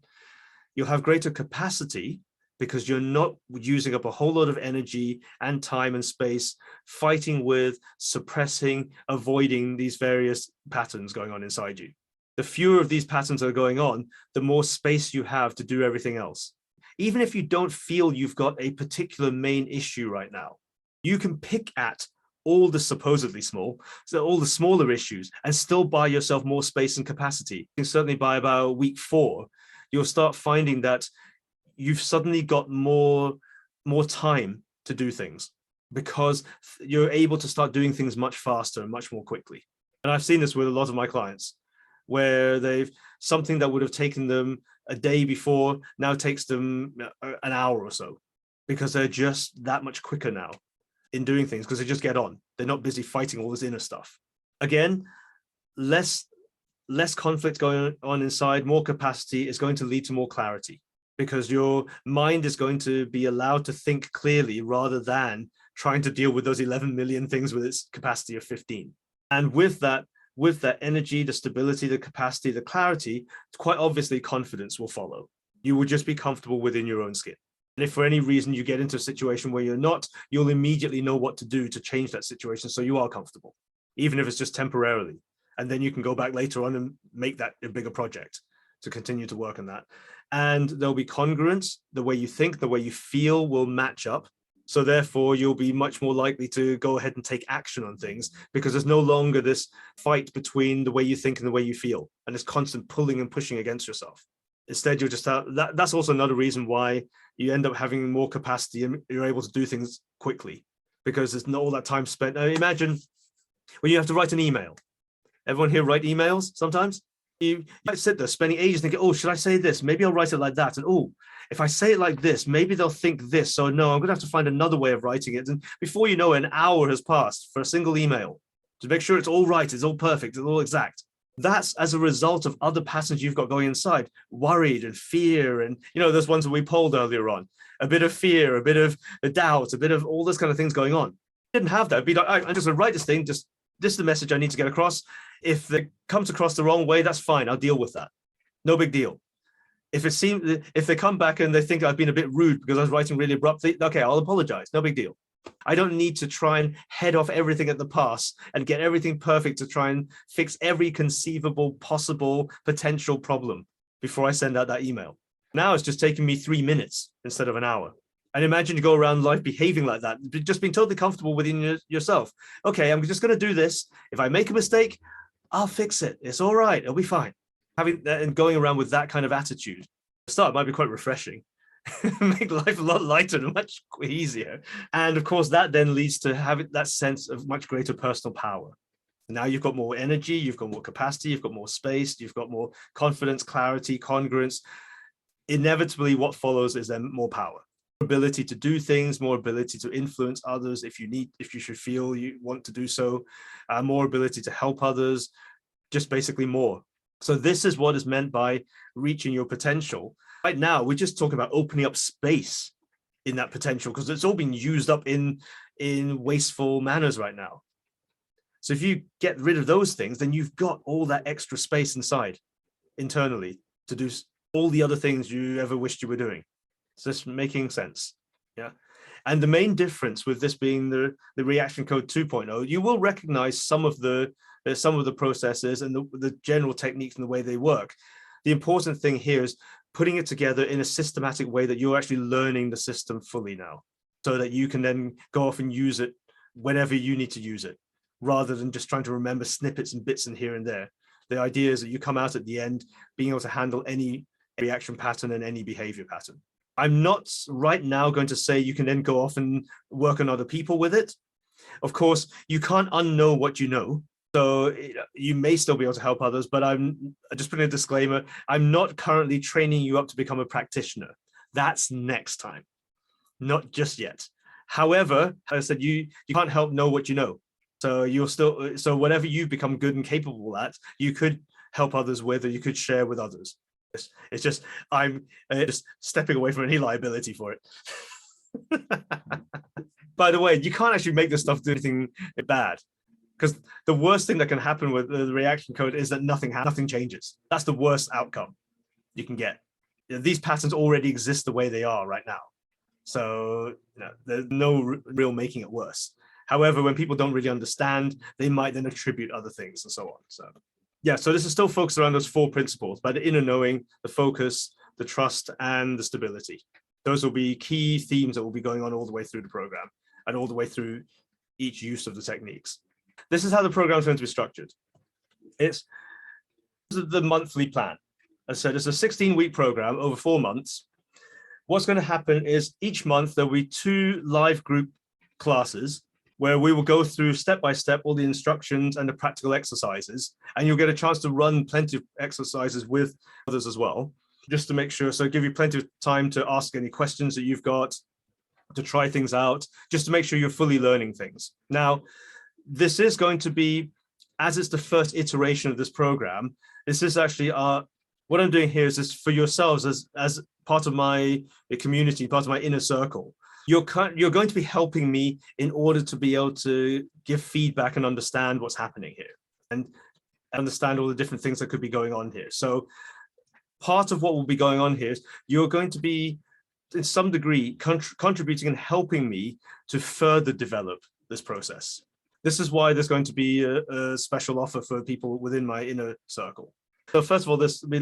You'll have greater capacity because you're not using up a whole lot of energy and time and space fighting with, suppressing, avoiding these various patterns going on inside you. The fewer of these patterns that are going on, the more space you have to do everything else. Even if you don't feel you've got a particular main issue right now, you can pick at all the supposedly small, so all the smaller issues, and still buy yourself more space and capacity. And certainly by about week 4, you'll start finding that you've suddenly got more time to do things because you're able to start doing things much faster and much more quickly. And I've seen this with a lot of my clients where they've something that would have taken them a day before now takes them an hour or so because they're just that much quicker now in doing things because they just get on. They're not busy fighting all this inner stuff. Again, less conflict going on inside, more capacity is going to lead to more clarity because your mind is going to be allowed to think clearly rather than trying to deal with those 11 million things with its capacity of 15. And with that energy, the stability, the capacity, the clarity, quite obviously confidence will follow. You will just be comfortable within your own skin. And if for any reason you get into a situation where you're not, you'll immediately know what to do to change that situation so you are comfortable, even if it's just temporarily. And then you can go back later on and make that a bigger project to continue to work on that. And there'll be congruence. The way you think, the way you feel will match up. So therefore, you'll be much more likely to go ahead and take action on things because there's no longer this fight between the way you think and the way you feel and this constant pulling and pushing against yourself. Instead, you'll just have that's also another reason why you end up having more capacity and you're able to do things quickly because there's not all that time spent. Now, imagine when you have to write an email. Everyone here write emails sometimes? You might sit there spending ages thinking, oh, should I say this? Maybe I'll write it like that. And oh, if I say it like this, maybe they'll think this. So no, I'm going to have to find another way of writing it. And before you know it, an hour has passed for a single email to make sure it's all right, it's all perfect, it's all exact. That's as a result of other patterns you've got going inside, worried and fear. And, those ones that we polled earlier on, a bit of fear, a bit of doubt, a bit of all this kind of things going on. Didn't have that. It'd be like, I'm just going to write this thing, this is the message I need to get across. If it comes across the wrong way, that's fine. I'll deal with that. No big deal. If they come back and they think I've been a bit rude because I was writing really abruptly, okay, I'll apologize. No big deal. I don't need to try and head off everything at the pass and get everything perfect to try and fix every conceivable, possible, potential problem before I send out that email. Now it's just taking me 3 minutes instead of an hour. And imagine you go around life behaving like that, just being totally comfortable within yourself. Okay, I'm just going to do this. If I make a mistake, I'll fix it. It's all right. It'll be fine. Having that and going around with that kind of attitude, the start might be quite refreshing. Make life a lot lighter and much easier. And of course, that then leads to having that sense of much greater personal power. Now you've got more energy, you've got more capacity, you've got more space, you've got more confidence, clarity, congruence. Inevitably, what follows is then more power. Ability to do things, more ability to influence others if you should feel you want to do so, more ability to help others, just basically more. So this is what is meant by reaching your potential. Right now, we're just talking about opening up space in that potential because it's all been used up in wasteful manners right now. So if you get rid of those things, then you've got all that extra space inside internally to do all the other things you ever wished you were doing. So this making sense. Yeah. And the main difference with this being the reaction code 2.0, you will recognize some of the processes and the general techniques and the way they work. The important thing here is putting it together in a systematic way that you're actually learning the system fully now, so that you can then go off and use it whenever you need to use it, rather than just trying to remember snippets and bits in here and there. The idea is that you come out at the end being able to handle any reaction pattern and any behavior pattern. I'm not right now going to say you can then go off and work on other people with it. Of course, you can't unknow what you know. So you may still be able to help others, but I'm just putting a disclaimer. I'm not currently training you up to become a practitioner. That's next time, not just yet. However, as I said, you can't help know what you know. So so whatever you've become good and capable at, you could help others with, or you could share with others. It's just, I'm just stepping away from any liability for it. By the way, you can't actually make this stuff do anything bad, because the worst thing that can happen with the reaction code is that nothing changes. That's the worst outcome you can get. These patterns already exist the way they are right now. So there's no real making it worse. However, when people don't really understand, they might then attribute other things and so on. So yeah, so this is still focused around those 4 principles, by the inner knowing, the focus, the trust, and the stability. Those will be key themes that will be going on all the way through the program and all the way through each use of the techniques. This is how the program is going to be structured. It's the monthly plan. As I said, it's a 16-week program over 4 months. What's going to happen is each month there'll be 2 live group classes where we will go through step by step all the instructions and the practical exercises, and you'll get a chance to run plenty of exercises with others as well, just to make sure, so give you plenty of time to ask any questions that you've got, to try things out, just to make sure you're fully learning things. Now, this is going to be, as it's the first iteration of this program, this is actually what I'm doing here is this for yourselves as part of my community, part of my inner circle. You're going to be helping me in order to be able to give feedback and understand what's happening here and understand all the different things that could be going on here. So part of what will be going on here is you're going to be, in some degree, contributing and helping me to further develop this process. This is why there's going to be a special offer for people within my inner circle. So first of all, this will be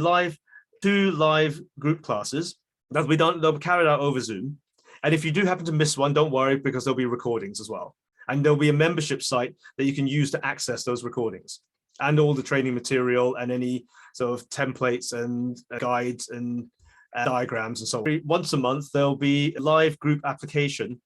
2 live group classes that they'll be carried out over Zoom. And if you do happen to miss one, don't worry, because there'll be recordings as well. And there'll be a membership site that you can use to access those recordings and all the training material and any sort of templates and guides and diagrams and so on. Once a month, there'll be a live group application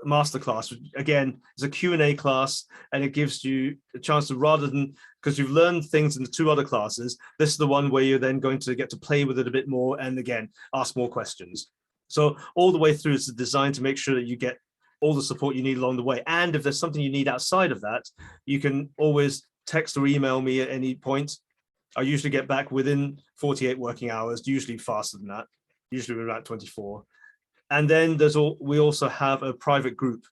masterclass. Again, it's a Q&A class, and it gives you a chance to, rather than, because you've learned things in the 2 other classes, this is the one where you're then going to get to play with it a bit more and again, ask more questions. So all the way through, it's designed to make sure that you get all the support you need along the way. And if there's something you need outside of that, you can always text or email me at any point. I usually get back within 48 working hours, usually faster than that, usually about 24. And then we also have a private group,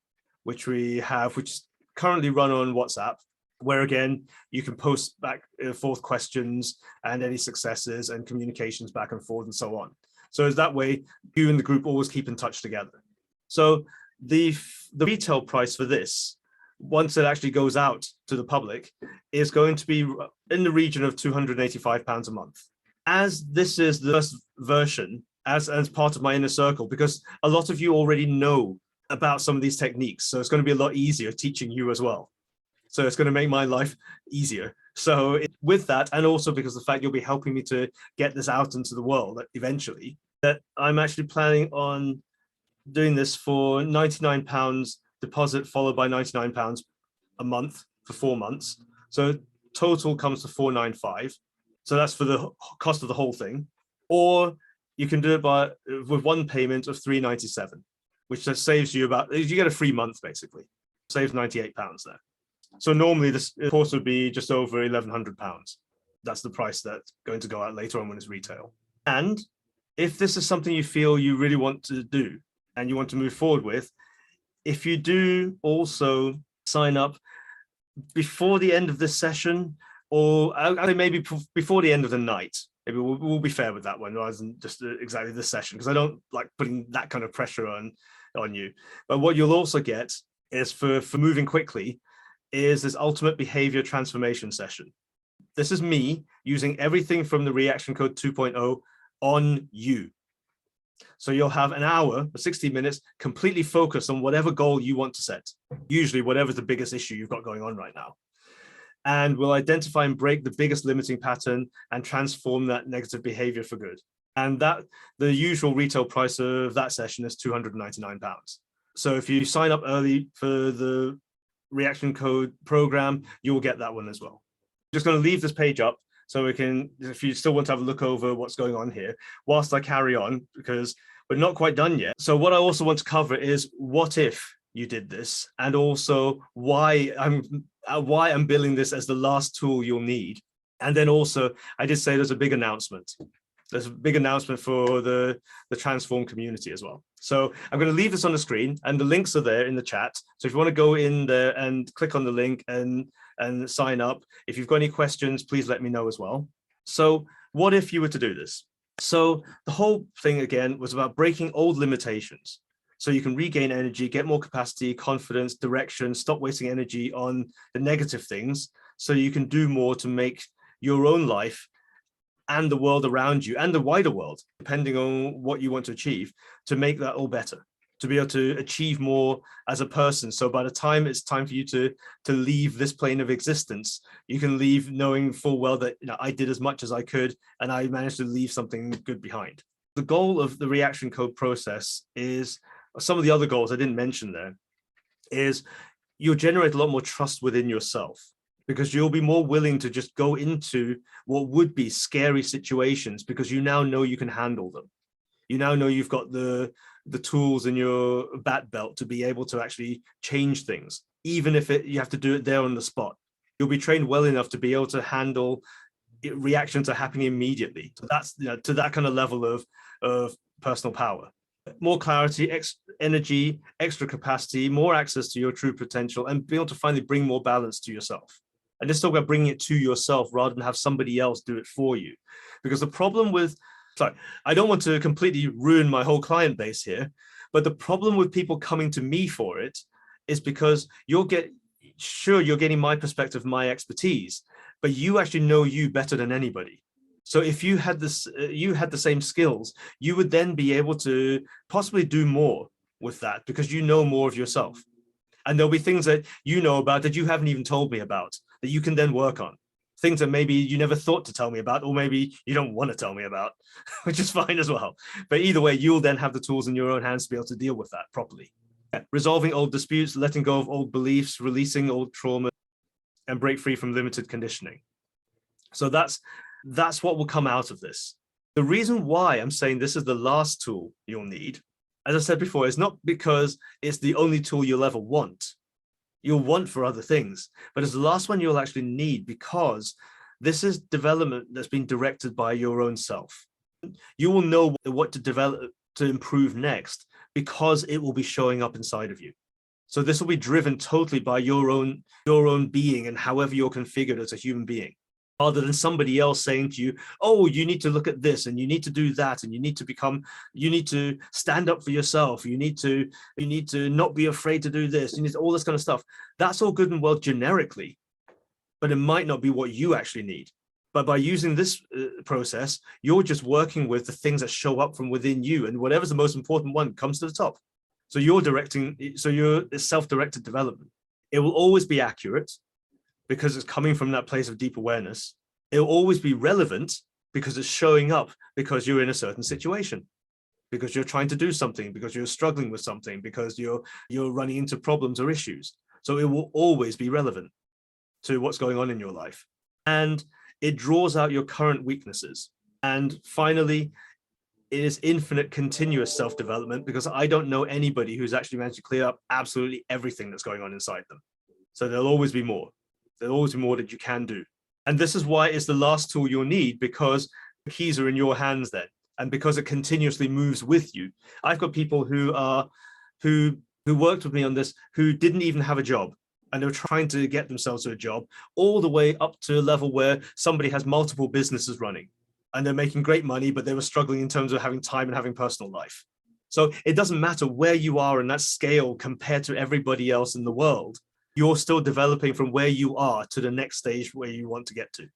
which is currently run on WhatsApp, where again, you can post back forth questions and any successes and communications back and forth and so on. So it's that way you and the group always keep in touch together. So the retail price for this, once it actually goes out to the public, is going to be in the region of £285 a month. As this is the first version, as part of my inner circle, because a lot of you already know about some of these techniques, so it's going to be a lot easier teaching you as well. So it's going to make my life easier. So with that, and also because of the fact you'll be helping me to get this out into the world eventually, that I'm actually planning on doing this for £99 deposit followed by £99 a month for 4 months. So total comes to £495. So that's for the cost of the whole thing. Or you can do it with one payment of £397, which just saves you you get a free month basically. Saves £98 there. So normally this course would be just over £1,100. That's the price that's going to go out later on when it's retail. And if this is something you feel you really want to do and you want to move forward with, if you do also sign up before the end of this session, or I think maybe before the end of the night, maybe we'll be fair with that one rather than just exactly this session, because I don't like putting that kind of pressure on you. But what you'll also get is for moving quickly is this ultimate behavior transformation session. This is me using everything from the reaction code 2.0 on you. So you'll have an hour, 60 minutes, completely focused on whatever goal you want to set, usually whatever's the biggest issue you've got going on right now. And we'll identify and break the biggest limiting pattern and transform that negative behavior for good. And that the usual retail price of that session is £299. So if you sign up early for the reaction code program, you will get that one as well. I'm just going to leave this page up so we can, if you still want to have a look over what's going on here, whilst I carry on, because we're not quite done yet. So what I also want to cover is what if you did this, and also why I'm billing this as the last tool you'll need. And then also, I did say there's a big announcement. There's a big announcement for the Trans.Form community as well. So I'm going to leave this on the screen, and the links are there in the chat. So if you want to go in there and click on the link and sign up, if you've got any questions, please let me know as well. So what if you were to do this? So the whole thing, again, was about breaking old limitations. So you can regain energy, get more capacity, confidence, direction, stop wasting energy on the negative things, so you can do more to make your own life and the world around you and the wider world, depending on what you want to achieve, to make that all better, to be able to achieve more as a person. So by the time it's time for you to leave this plane of existence, you can leave knowing full well that, you know, I did as much as I could and I managed to leave something good behind. The goal of the reaction code process is, some of the other goals I didn't mention there, is you'll generate a lot more trust within yourself, because you'll be more willing to just go into what would be scary situations, because you now know you can handle them. You now know you've got the tools in your bat belt to be able to actually change things, even if you have to do it there on the spot. You'll be trained well enough to be able to handle reactions are happening immediately. So that's, you know, to that kind of level of personal power. More clarity, energy, extra capacity, more access to your true potential, and be able to finally bring more balance to yourself. And just talk about bringing it to yourself rather than have somebody else do it for you. Because the problem with, sorry, I don't want to completely ruin my whole client base here, but the problem with people coming to me for it is because you're getting my perspective, my expertise, but you actually know you better than anybody. So if you had the same skills, you would then be able to possibly do more with that, because you know more of yourself. And there'll be things that you know about that you haven't even told me about, that you can then work on. Things that maybe you never thought to tell me about, or maybe you don't want to tell me about, which is fine as well. But either way, you'll then have the tools in your own hands to be able to deal with that properly. Resolving old disputes, letting go of old beliefs, releasing old trauma, and break free from limited conditioning. So that's what will come out of this. The reason why I'm saying this is the last tool you'll need, as I said before, is not because it's the only tool you'll ever want. You'll want for other things, but it's the last one you'll actually need, because this is development that's been directed by your own self. You will know what to develop to improve next, because it will be showing up inside of you. So this will be driven totally by your own being and however you're configured as a human being, rather than somebody else saying to you, oh, you need to look at this and you need to do that, and you need to stand up for yourself, you need to not be afraid to do this, you need all this kind of stuff. That's all good and well generically, but it might not be what you actually need. But by using this process, you're just working with the things that show up from within you, and whatever's the most important one comes to the top. So you're self-directed development. It will always be accurate, because it's coming from that place of deep awareness. It'll always be relevant because it's showing up because you're in a certain situation, because you're trying to do something, because you're struggling with something, because you're running into problems or issues. So it will always be relevant to what's going on in your life. And it draws out your current weaknesses. And finally, it is infinite continuous self-development, because I don't know anybody who's actually managed to clear up absolutely everything that's going on inside them. So there'll always be more. There'll always be more that you can do. And this is why it's the last tool you'll need, because the keys are in your hands then. And because it continuously moves with you. I've got people who worked with me on this, who didn't even have a job, and they were trying to get themselves to a job, all the way up to a level where somebody has multiple businesses running and they're making great money, but they were struggling in terms of having time and having personal life. So it doesn't matter where you are in that scale compared to everybody else in the world. You're still developing from where you are to the next stage where you want to get to.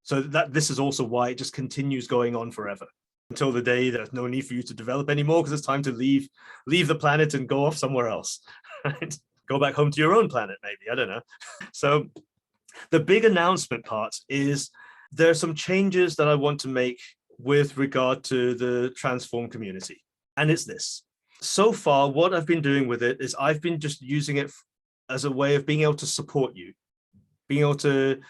So this is also why it just continues going on forever, until the day there's no need for you to develop anymore, because it's time to leave the planet and go off somewhere else, right? Go back home to your own planet, maybe, I don't know. So the big announcement part is there are some changes that I want to make with regard to the Trans.Form community. And it's this. So far, what I've been doing with it is I've been just using it as a way of being able to support you, being able to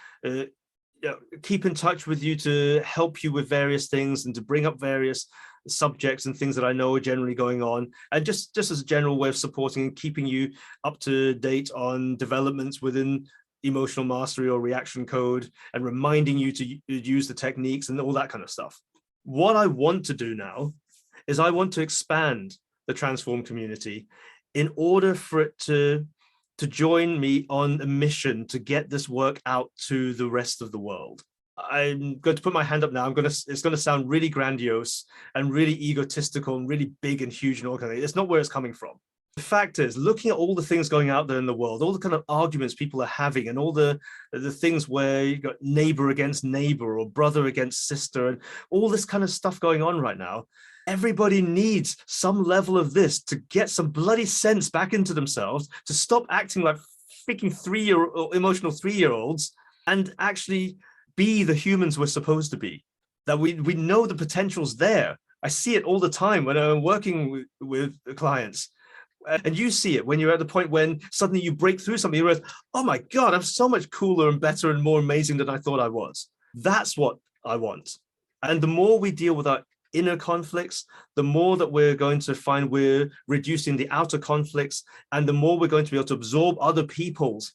keep in touch with you, to help you with various things and to bring up various subjects and things that I know are generally going on, and just as a general way of supporting and keeping you up to date on developments within emotional mastery or reaction code, and reminding you to use the techniques and all that kind of stuff. What I want to do now is I want to expand the Trans.Form community in order for it to join me on a mission to get this work out to the rest of the world. I'm going to put my hand up now. It's going to sound really grandiose and really egotistical and really big and huge and all kind of thing. It's not where it's coming from. The fact is, looking at all the things going out there in the world, all the kind of arguments people are having, and all the things where you got neighbor against neighbor or brother against sister, and all this kind of stuff going on right now, everybody needs some level of this to get some bloody sense back into themselves, to stop acting like freaking emotional 3-year-olds, and actually be the humans we're supposed to be. That we know the potential's there. I see it all the time when I'm working with clients. And you see it when you're at the point when suddenly you break through something, you realize, oh my God, I'm so much cooler and better and more amazing than I thought I was. That's what I want. And the more we deal with our inner conflicts, the more that we're going to find we're reducing the outer conflicts, and the more we're going to be able to absorb other people's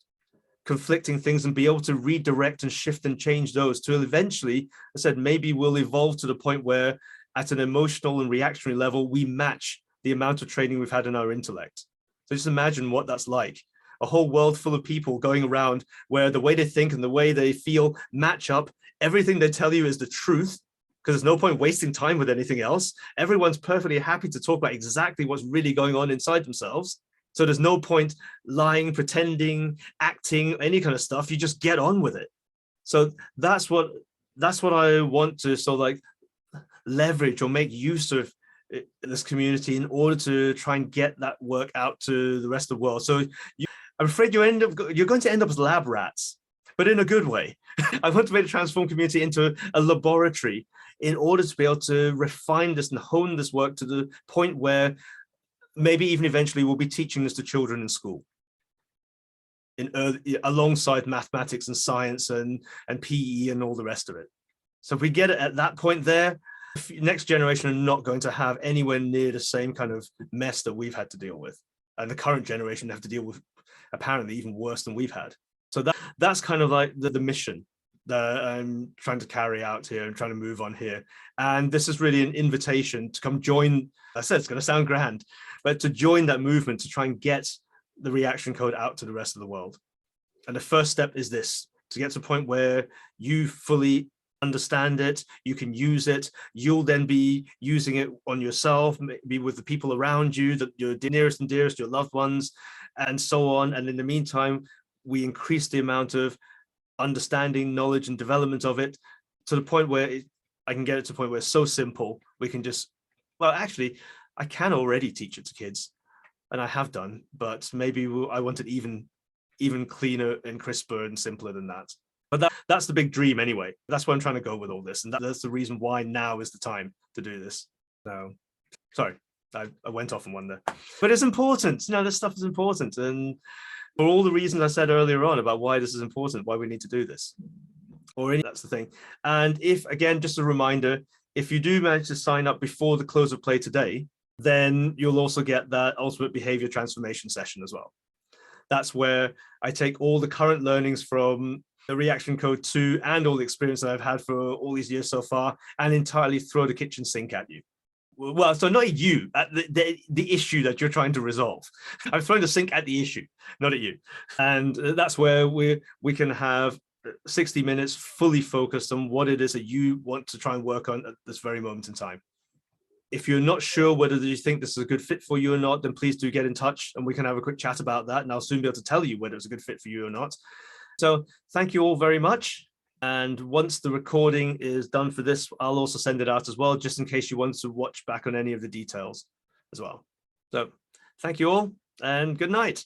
conflicting things and be able to redirect and shift and change those to eventually, I said, maybe we'll evolve to the point where at an emotional and reactionary level, we match the amount of training we've had in our intellect. So just imagine what that's like. A whole world full of people going around where the way they think and the way they feel match up. Everything they tell you is the truth, because there's no point wasting time with anything else. Everyone's perfectly happy to talk about exactly what's really going on inside themselves. So there's no point lying, pretending, acting, any kind of stuff. You just get on with it. So that's what I want to sort of like leverage or make use of this community in order to try and get that work out to the rest of the world. So I'm afraid you're going to end up as lab rats, but in a good way. I want to make the Trans.Form community into a laboratory in order to be able to refine this and hone this work to the point where maybe even eventually we'll be teaching this to children in school, alongside mathematics and science and PE and all the rest of it. So if we get it at that point there, the next generation are not going to have anywhere near the same kind of mess that we've had to deal with. And the current generation have to deal with apparently even worse than we've had. So that's kind of like the mission that I'm trying to carry out here and trying to move on here. And this is really an invitation to come join. I said it's going to sound grand, but to join that movement to try and get the reaction code out to the rest of the world. And the first step is this, to get to a point where you fully understand it, you can use it, you'll then be using it on yourself, maybe with the people around you, that your nearest and dearest, your loved ones, and so on. And in the meantime, we increase the amount of understanding, knowledge, and development of it to the point where I can get it to a point where it's so simple, we can just, well, actually, I can already teach it to kids, and I have done, but maybe I want it even even cleaner and crisper and simpler than that. But that's the big dream anyway. That's where I'm trying to go with all this. And that's the reason why now is the time to do this. So, sorry, I went off on one there. But it's important. This stuff is important. And for all the reasons I said earlier on about why this is important, why we need to do this. That's the thing. And if, again, just a reminder, if you do manage to sign up before the close of play today, then you'll also get that ultimate behavior transformation session as well. That's where I take all the current learnings from the reaction code 2 and all the experience that I've had for all these years so far and entirely throw the kitchen sink at you. Well, so not you, at the issue that you're trying to resolve. I'm throwing the sink at the issue, not at you. And that's where we can have 60 minutes fully focused on what it is that you want to try and work on at this very moment in time. If you're not sure whether you think this is a good fit for you or not, then please do get in touch and we can have a quick chat about that. And I'll soon be able to tell you whether it's a good fit for you or not. So thank you all very much. And once the recording is done for this, I'll also send it out as well, just in case you want to watch back on any of the details as well. So thank you all and good night.